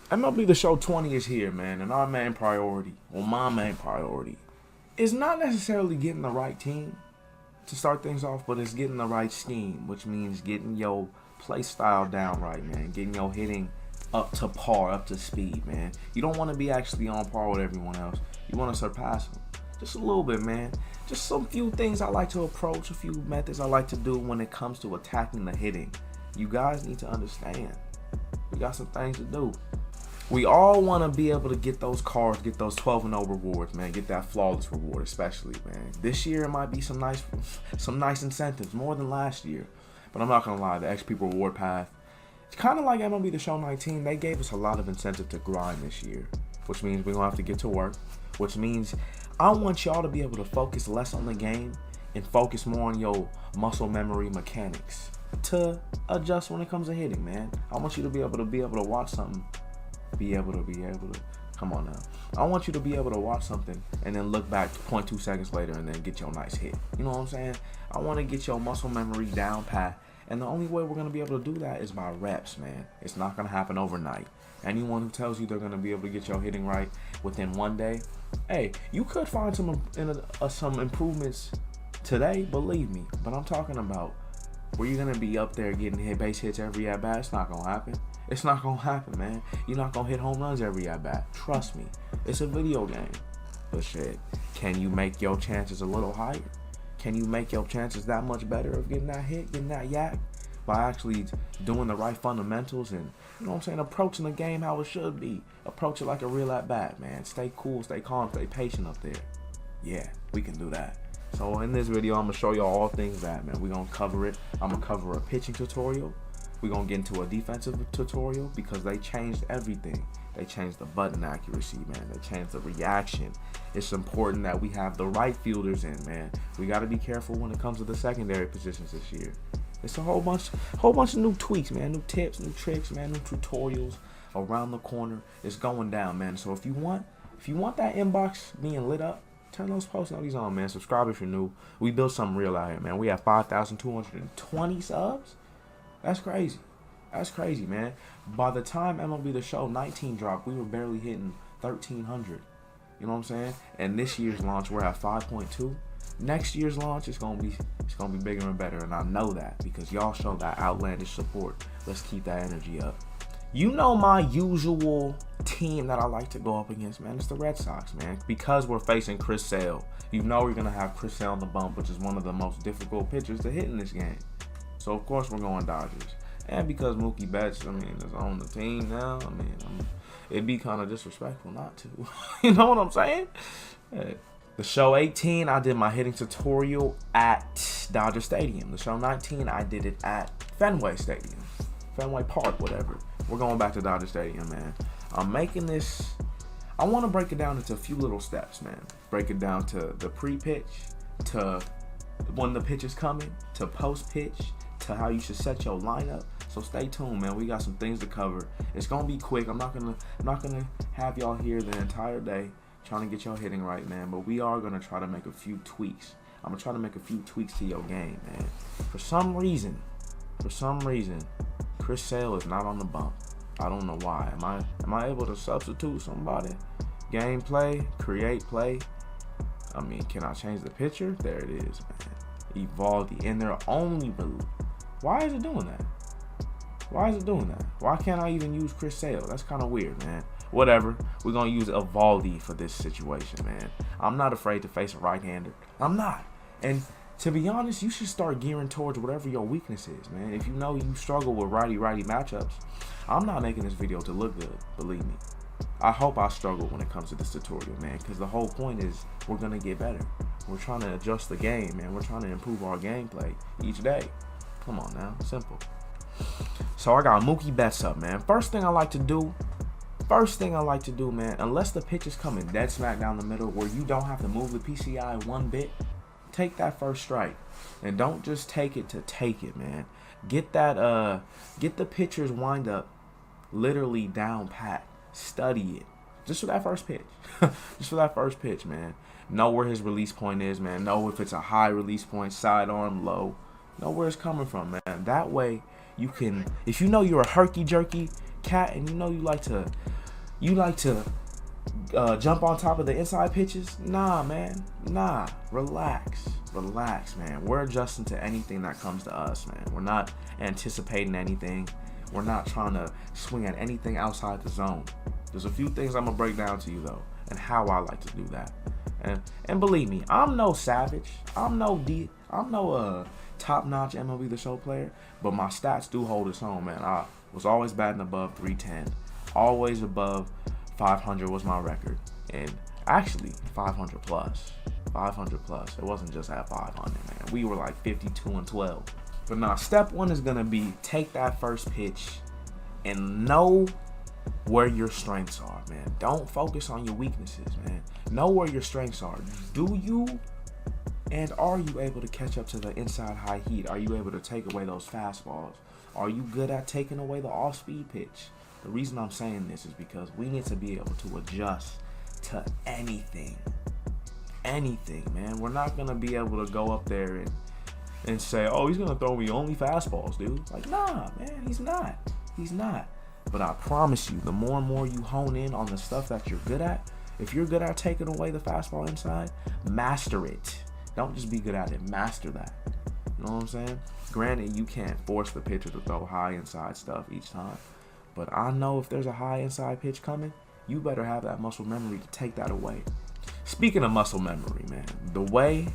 MLB The Show 20 is here, man, and our main priority, well, my main priority, is not necessarily getting the right team to start things off, but it's getting the right scheme, which means getting your play style down right, man, getting your hitting up to par, up to speed, man. You don't want to be actually on par with everyone else. You want to surpass them. Just a little bit, man. Just some few things I like to approach, a few methods I like to do when it comes to attacking the hitting. You guys need to understand. We got some things to do. We all want to be able to get those cards, get those 12-0 rewards, man. Get that flawless reward, especially, man. This year it might be some nice incentives, more than last year. But I'm not gonna lie, the XP reward path, it's kind of like MLB The Show 19. They gave us a lot of incentive to grind this year, which means we're gonna have to get to work. Which means I want y'all to be able to focus less on the game and focus more on your muscle memory mechanics to adjust when it comes to hitting, man. I want you to be able to watch something. Come on now. I want you to be able to watch something and then look back 0.2 seconds later and then get your nice hit. You know what I'm saying? I want to get your muscle memory down pat. And the only way we're going to be able to do that is by reps, man. It's not going to happen overnight. Anyone who tells you they're going to be able to get your hitting right within one day, hey, you could find some improvements today, believe me. But I'm talking about where you're going to be up there getting base hits every at bat. It's not going to happen. It's not going to happen, man. You're not going to hit home runs every at bat. Trust me. It's a video game. But shit, can you make your chances a little higher? Can you make your chances that much better of getting that hit, getting that yak, by actually doing the right fundamentals and, you know what I'm saying, approaching the game how it should be. Approach it like a real at bat, man. Stay cool, stay calm, stay patient up there. Yeah, we can do that. So in this video, I'm going to show you all things that, man. We're going to cover it. I'm going to cover a pitching tutorial. We're going to get into a defensive tutorial because they changed everything. They changed the button accuracy, man. They changed the reaction. It's important that we have the right fielders in, man. We got to be careful when it comes to the secondary positions this year. It's a whole bunch of new tweaks, man. New tips, new tricks, man. New tutorials around the corner. It's going down, man. So if you want that inbox being lit up, turn those post notifications on, man. Subscribe if you're new. We built something real out here, man. We have 5,220 subs. That's crazy. That's crazy, man. By the time MLB The Show 19 dropped, we were barely hitting 1,300. You know what I'm saying? And this year's launch, we're at 5.2. Next year's launch, it's gonna be bigger and better, and I know that because y'all show that outlandish support. Let's keep that energy up. You know my usual team that I like to go up against, man. It's the Red Sox, man. Because we're facing Chris Sale. You know we're gonna have Chris Sale on the bump, which is one of the most difficult pitchers to hit in this game. So of course we're going Dodgers. And because Mookie Betts, I mean, is on the team now, I mean, it'd be kind of disrespectful not to. You know what I'm saying? Hey. The Show 18, I did my hitting tutorial at Dodger Stadium. The Show 19, I did it at Fenway Stadium. Fenway Park, whatever. We're going back to Dodger Stadium, man. I'm making this, I want to break it down into a few little steps, man. Break it down to the pre-pitch, to when the pitch is coming, to post-pitch, to how you should set your lineup. So stay tuned, man. We got some things to cover. It's gonna be quick. I'm not gonna have y'all here the entire day trying to get y'all hitting right, man. But we are gonna try to make a few tweaks. I'm gonna try to make a few tweaks to your game, man. For some reason, Chris Sale is not on the bump. I don't know why. Am I able to substitute somebody? Gameplay, create play. I mean, can I change the picture? There it is, man. Evaldi, and they're only blue. Why is it doing that? Why can't I even use Chris Sale? That's kind of weird, man. Whatever. We're going to use Evaldi for this situation, man. I'm not afraid to face a right-hander. I'm not. And to be honest, you should start gearing towards whatever your weakness is, man. If you know you struggle with righty-righty matchups, I'm not making this video to look good, believe me. I hope I struggle when it comes to this tutorial, man, because the whole point is we're going to get better. We're trying to adjust the game, man. We're trying to improve our gameplay each day. Come on now. Simple. So I got Mookie Betts up, man. First thing I like to do, man, unless the pitch is coming dead smack down the middle where you don't have to move the PCI one bit, take that first strike. And don't just take it to take it, man. Get the pitcher's wind up literally down pat. Study it. Just for that first pitch. Just for that first pitch, man. Know where his release point is, man. Know if it's a high release point, sidearm, low. Know where it's coming from, man. That way you can, if you know you're a herky-jerky cat and you know you like to You like to jump on top of the inside pitches? Nah, man. Nah. Relax, man. We're adjusting to anything that comes to us, man. We're not anticipating anything. We're not trying to swing at anything outside the zone. There's a few things I'm gonna break down to you though, and how I like to do that. And believe me, I'm no savage. I'm no top-notch MLB The Show player, but my stats do hold its own, man. I was always batting above 310, always above 500 was my record, and actually 500 plus. 500 plus. It wasn't just at 500, man. We were like 52-12. But now, step one is gonna be take that first pitch and know where your strengths are, man. Don't focus on your weaknesses, man. Know where your strengths are. Do you and are you able to catch up to the inside high heat? Are you able to take away those fastballs? Are you good at taking away the off-speed pitch? The reason I'm saying this is because we need to be able to adjust to anything. Anything, man. We're not going to be able to go up there and say, oh, he's going to throw me only fastballs, dude. Like, nah, man, he's not. He's not. But I promise you, the more and more you hone in on the stuff that you're good at, if you're good at taking away the fastball inside, master it. Don't just be good at it, master that. You know what I'm saying? Granted, you can't force the pitcher to throw high inside stuff each time. But I know if there's a high inside pitch coming, you better have that muscle memory to take that away. Speaking of muscle memory, man, the way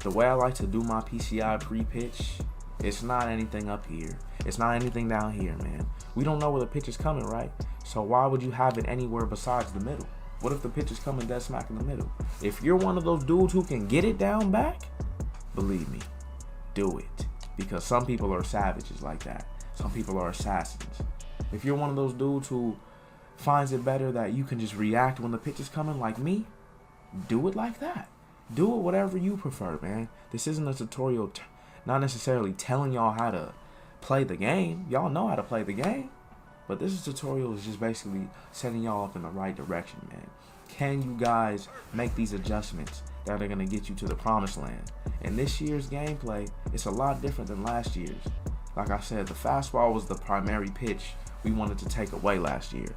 I like to do my PCI pre-pitch, it's not anything up here. It's not anything down here, man. We don't know where the pitch is coming, right? So why would you have it anywhere besides the middle? What if the pitch is coming dead smack in the middle? If you're one of those dudes who can get it down back, believe me, do it. Because some people are savages like that. Some people are assassins. If you're one of those dudes who finds it better that you can just react when the pitch is coming like me, do it like that. Do it whatever you prefer, man. This isn't a tutorial, not necessarily telling y'all how to play the game. Y'all know how to play the game. But this tutorial is just basically setting y'all up in the right direction, man. Can you guys make these adjustments that are going to get you to the promised land? And this year's gameplay, it's a lot different than last year's. Like I said, the fastball was the primary pitch we wanted to take away last year.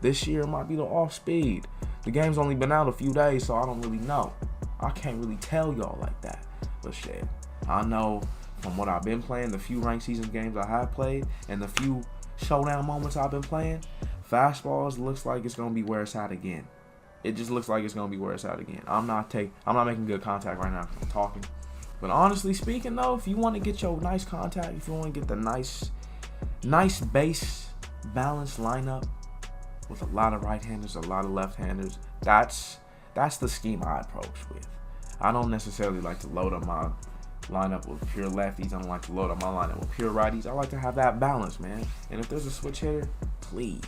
This year it might be the off speed. The game's only been out a few days, so I don't really know. I can't really tell y'all like that. But shit, I know from what I've been playing, the few ranked season games I have played, and the few showdown moments I've been playing, fastballs looks like it's gonna be where it's at again. It just looks like it's gonna be where it's at again. I'm not making good contact right now because I'm talking. But honestly speaking though, if you want to get your nice contact, if you want to get the nice base balanced lineup with a lot of right-handers, a lot of left-handers, that's the scheme I approach with. I don't necessarily like to load up my lineup with pure lefties. I don't like to load up my lineup with pure righties. I like to have that balance, man. And if there's a switch hitter, please,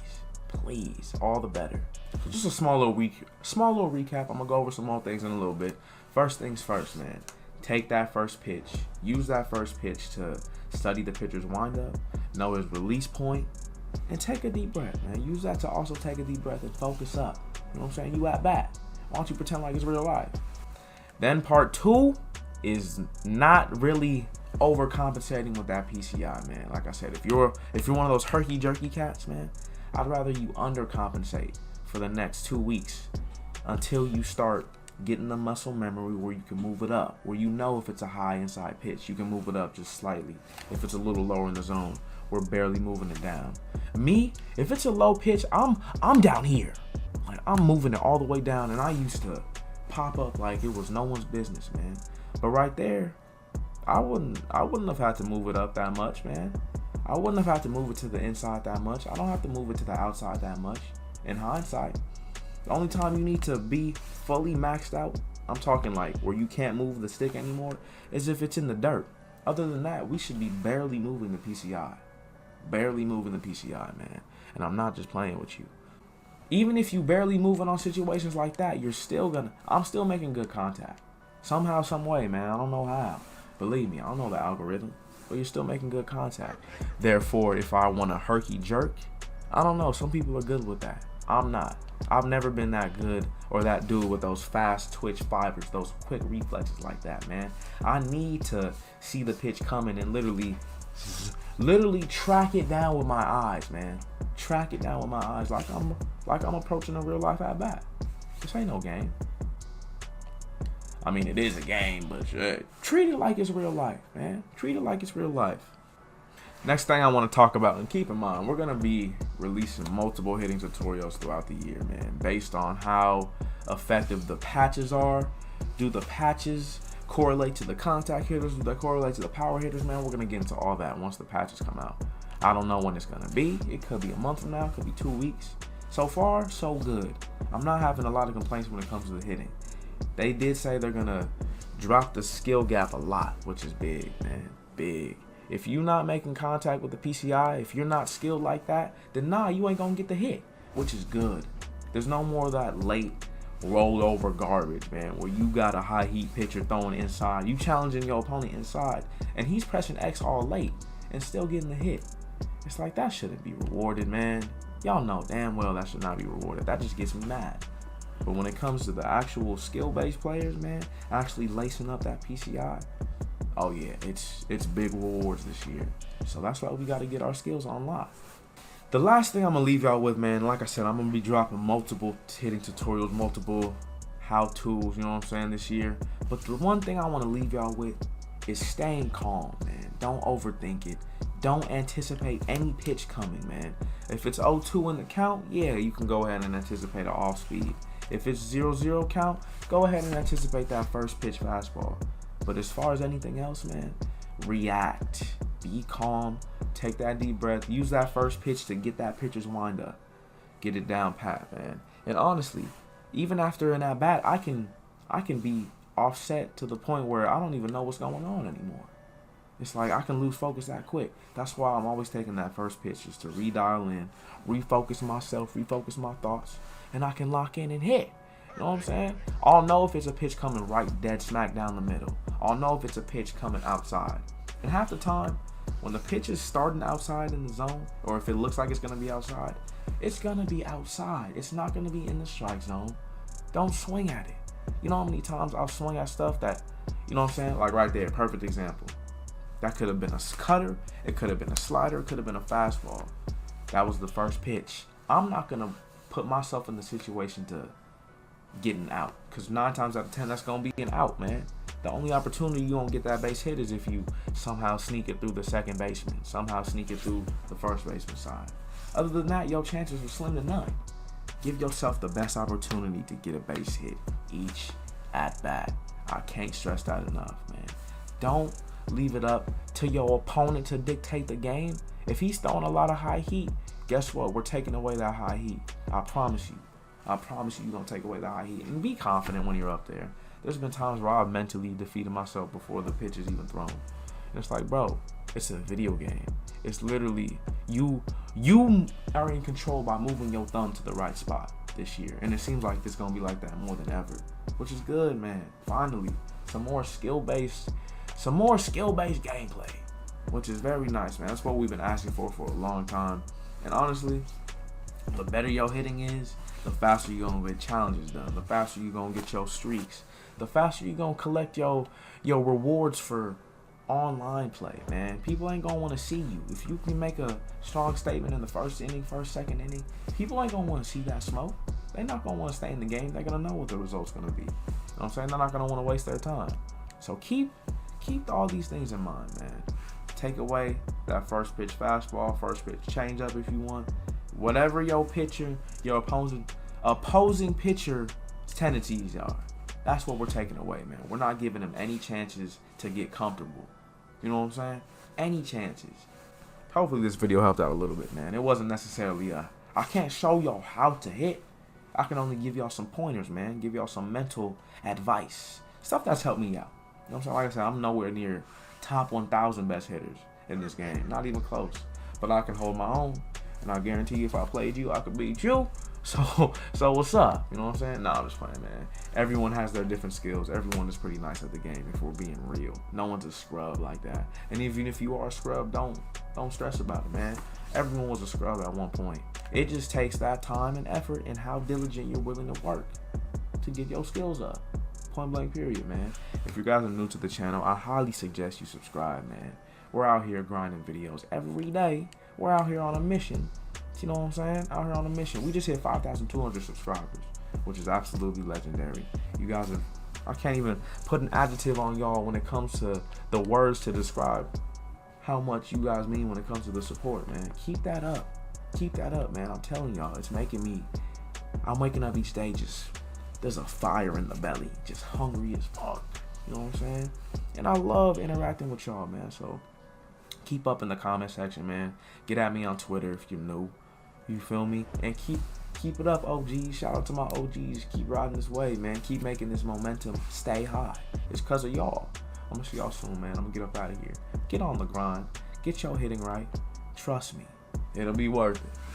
all the better. So just a small little recap. I'm gonna go over some more things in a little bit. First things first, man. Take that first pitch. Use that first pitch to study the pitcher's windup, know his release point, and take a deep breath, man. Use that to also take a deep breath and focus up. You know what I'm saying? You at bat. Why don't you pretend like it's real life? Then part 2 is not really overcompensating with that PCI, man. Like I said, if you're one of those herky-jerky cats, man, I'd rather you undercompensate for the next 2 weeks until you start getting the muscle memory where you can move it up, where you know if it's a high inside pitch, you can move it up just slightly. If it's a little lower in the zone, we're barely moving it down. Me, if it's a low pitch, I'm down here. Like, I'm moving it all the way down, and I used to pop up like it was no one's business, man. But right there, I wouldn't have had to move it up that much, man. I wouldn't have had to move it to the inside that much. I don't have to move it to the outside that much. In hindsight, the only time you need to be fully maxed out, I'm talking like where you can't move the stick anymore, is if it's in the dirt. Other than that, we should be barely moving the PCI. Barely moving the PCI, man. And I'm not just playing with you. Even if you barely moving on situations like that, I'm still making good contact. Somehow, some way, man. I don't know how. Believe me, I don't know the algorithm. But you're still making good contact. Therefore, if I want a herky jerk, I don't know. Some people are good with that. I'm not. I've never been that good or that dude with those fast twitch fibers, those quick reflexes like that, man. I need to see the pitch coming and literally Literally track it down with my eyes, man. Track it down with my eyes like I'm approaching a real life at bat. This ain't no game. I mean, it is a game, but treat it like it's real life, man. Treat it like it's real life. Next thing I want to talk about, and keep in mind, we're going to be releasing multiple hitting tutorials throughout the year, man, based on how effective the patches are. Do the patches correlate to the contact hitters? Do they correlate to the power hitters, man? We're going to get into all that once the patches come out. I don't know when it's going to be. It could be a month from now. It could be 2 weeks. So far, so good. I'm not having a lot of complaints when it comes to the hitting. They did say they're going to drop the skill gap a lot, which is big, man. Big. If you're not making contact with the PCI, if you're not skilled like that, then nah, you ain't going to get the hit, which is good. There's no more of that late rolled over garbage, man, where you got a high heat pitcher throwing inside. You challenging your opponent inside, and he's pressing X all late and still getting the hit. It's like, that shouldn't be rewarded, man. Y'all know damn well that should not be rewarded. That just gets me mad. But when it comes to the actual skill-based players, man, actually lacing up that PCI, oh yeah, it's big rewards this year. So that's why we got to get our skills on lock. The last thing I'm going to leave y'all with, man, like I said, I'm going to be dropping multiple hitting tutorials, multiple how-tos, you know what I'm saying, this year. But the one thing I want to leave y'all with is staying calm, man. Don't overthink it. Don't anticipate any pitch coming, man. If it's 0-2 in the count, yeah, you can go ahead and anticipate an off speed. If it's 0-0 count, go ahead and anticipate that first pitch fastball. But as far as anything else, man, react. Be calm. Take that deep breath. Use that first pitch to get that pitcher's wind up. Get it down pat, man. And honestly, even after an at bat, I can be offset to the point where I don't even know what's going on anymore. It's like I can lose focus that quick. That's why I'm always taking that first pitch, just to redial in, refocus myself, refocus my thoughts, and I can lock in and hit. You know what I'm saying? I'll know if it's a pitch coming right dead smack down the middle. I'll know if it's a pitch coming outside. And half the time, when the pitch is starting outside in the zone, or if it looks like it's going to be outside, it's going to be outside. It's not going to be in the strike zone. Don't swing at it. You know how many times I've swung at stuff that, you know what I'm saying? Like right there, perfect example. That could have been a cutter. It could have been a slider. It could have been a fastball. That was the first pitch. I'm not going to put myself in the situation to getting out, because 9 times out of 10, that's going to be an out, man. The only opportunity you won't get that base hit is if you somehow sneak it through the second baseman, somehow sneak it through the first baseman side. Other than that, your chances are slim to none. Give yourself the best opportunity to get a base hit each at bat. I can't stress that enough, man. Don't leave it up to your opponent to dictate the game. If he's throwing a lot of high heat, guess what? We're taking away that high heat. I promise you. I promise you, you're going to take away the high heat. And be confident when you're up there. There's been times where I've mentally defeated myself before the pitch is even thrown. And it's like, bro, it's a video game. It's literally, you are in control by moving your thumb to the right spot this year. And it seems like it's going to be like that more than ever. Which is good, man. Finally, some more skill-based gameplay. Which is very nice, man. That's what we've been asking for a long time. And honestly, the better your hitting is, the faster you're going to get challenges done. The faster you're going to get your streaks. The faster you're going to collect your rewards for online play, man. People ain't going to want to see you. If you can make a strong statement in the first inning, second inning, people ain't going to want to see that smoke. They're not going to want to stay in the game. They're going to know what the result's going to be. You know what I'm saying? They're not going to want to waste their time. So keep all these things in mind, man. Take away that first pitch fastball, first pitch changeup if you want. Whatever your opposing pitcher's tendencies are, that's what we're taking away, man. We're not giving them any chances to get comfortable. You know what I'm saying? Any chances. Hopefully this video helped out a little bit, man. It wasn't necessarily I can't show y'all how to hit. I can only give y'all some pointers, man. Give y'all some mental advice. Stuff that's helped me out. You know what I'm saying? Like I said, I'm nowhere near top 1,000 best hitters in this game. Not even close. But I can hold my own. And I guarantee you, if I played you, I could beat you. So what's up? You know what I'm saying? Nah, I'm just playing, man. Everyone has their different skills. Everyone is pretty nice at the game, if we're being real. No one's a scrub like that. And even if you are a scrub, don't stress about it, man. Everyone was a scrub at one point. It just takes that time and effort and how diligent you're willing to work to get your skills up. Point blank period, man. If you guys are new to the channel, I highly suggest you subscribe, man. We're out here grinding videos every day. We're out here on a mission. You know what I'm saying? Out here on a mission. We just hit 5,200 subscribers, which is absolutely legendary. You guys have, I can't even put an adjective on y'all when it comes to the words to describe how much you guys mean when it comes to the support, man. Keep that up. Keep that up, man. I'm telling y'all, it's making me, I'm waking up each day just, there's a fire in the belly, just hungry as fuck. You know what I'm saying? And I love interacting with y'all, man. So keep up in the comment section, man. Get at me on Twitter if you're new. You feel me? And keep it up, OGs. Shout out to my OGs. Keep riding this wave, man. Keep making this momentum stay high. It's because of y'all. I'm going to see y'all soon, man. I'm going to get up out of here. Get on the grind. Get your hitting right. Trust me. It'll be worth it.